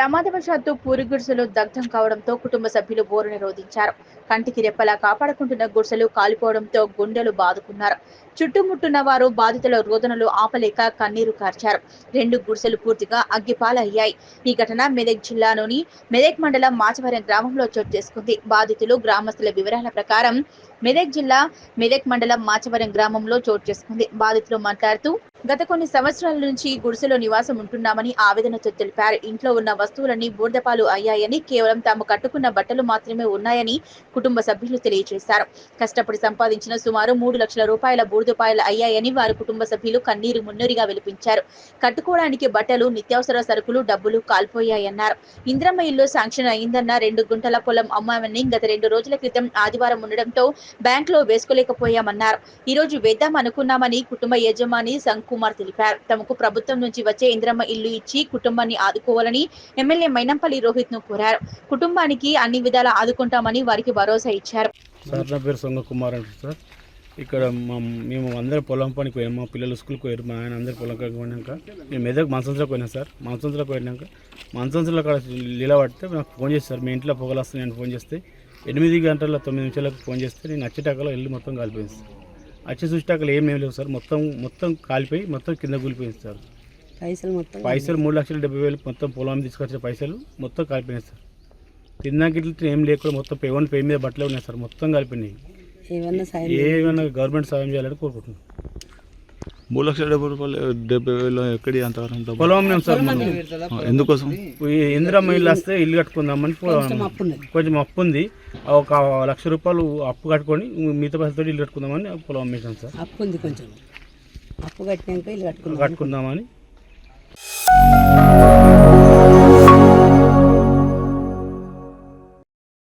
ప్రమాదవశాత్తు పూరి గుడిసెలు దగ్ధం కావడంతో కుటుంబ సభ్యులు బోరున రోధించారు. కంటికి రెప్పలా కాపాడుకుంటున్న గుడిసెలు కాలిపోవడంతో గుండెలు బాదుకున్నారు. చుట్టుముట్టున్న వారు బాధితుల రోదనలు ఆపలేక కన్నీరు కార్చారు. 2 గుడిసెలు పూర్తిగా అగ్గిపాలయ్యాయి. ఈ ఘటన మెదక్ జిల్లాలోని మెదక్ మండలం మాచవరం గ్రామంలో చోటు చేసుకుంది. బాధితులు గ్రామస్తుల వివరాల ప్రకారం మెదక్ జిల్లా మెదక్ మండలం మాచవరం గ్రామంలో చోటు చేసుకుంది. బాధితులు మాట్లాడుతూ గత కొన్ని సంవత్సరాల నుంచి గుడిసెలో నివాసం ఉంటున్నామని ఆవేదనతో తెలిపారు. ఇంట్లో ఉన్న వస్తువులన్నీ బూడిదపాలు అయ్యాయని, కేవలం తాము కట్టుకున్న బట్టలు మాత్రమే ఉన్నాయని కుటుంబ సభ్యులు తెలియజేశారు. కష్టపడి సంపాదించిన సుమారు 3 లక్షల రూపాయల బూడిదపాయలు అయ్యాయని వారి కుటుంబ సభ్యులు కన్నీరు మున్నీరుగా విలిపించారు. కట్టుకోవడానికి బట్టలు, నిత్యావసర సరుకులు, డబ్బులు కాల్పోయాయన్నారు. ఇంద్రమ్మ ఇల్లు శాంక్షన్ అయిందన్న 2 గుంటల పొలం అమ్మామని గత 2 రోజుల క్రితం ఆదివారం ఉండడంతో బ్యాంకులో వేసుకోలేకపోయామన్నారు. ఈ రోజు వేద్దాం అనుకున్నామని కుటుంబ యజమాని కుమార్ తెలిపారు. తమకు ప్రభుత్వం నుంచి వచ్చే ఇంద్రమ్మ ఇల్లు ఇచ్చి కుటుంబాన్ని ఆదుకోవాలని ఎమ్మెల్యే మైనంపల్లి రోహిత్ ను కోరారు. కుటుంబానికి అన్ని విధాలా ఆదుకుంటామని వారికి భరోసా ఇచ్చారు. సార్ నా పేరు సొంగ కుమార్ అంటే సార్. ఇక్కడ మేము అందరం పొలం పనికి పోయాం. మా పిల్లలు స్కూల్కి పోయారు. మా ఆయన అందరు పొలం పనికి పోయినాక మేము మెదక్ మంచంలోకి పోయినాం సార్. మంచంలోకి పోయినాక మంచంలో అక్కడ నిలబడితే నాకు ఫోన్ చేస్తారు. మీ ఇంట్లో పొగలు వస్తాయి. నేను ఫోన్ చేస్తే 8 గంటల 9 నిమిషాలకు ఫోన్ చేస్తే నేను వచ్చేటాకలో ఇల్లు మొత్తం కాలిపోయింది సార్. వచ్చి చూసేటాకలు ఏమేమి లేవు సార్. మొత్తం కాలిపోయి మొత్తం కింద కూలిపోయింది సార్. పైసలు 3,70,000 మొత్తం పొలం తీసుకొచ్చిన పైసలు మొత్తం కాలిపోయినాయి సార్. తిన్నాక ఇట్లా ఏం లేకుండా మొత్తం పే మీద బట్టలు ఉన్నాయి సార్. మొత్తం కాలిపోయినాయి. ఏమైనా గవర్నమెంట్ సాయం చేయాలని కోరుకుంటున్నాం. 3,70,000 ఎక్కడి అంత పొలం మేము సార్. ఎందుకోసం ఇందిరమ్మ ఇల్లు వస్తే ఇల్లు కట్టుకుందామని కొంచెం అప్పు ఉంది. 1,00,000 రూపాయలు అప్పు కట్టుకొని మిగతా పైసలతో ఇల్లు కట్టుకుందామని పొలం అమ్మేసాం సార్. అప్పు ఉంది, కొంచెం అప్పు కట్టినాక ఇల్లు కట్టుకుందామని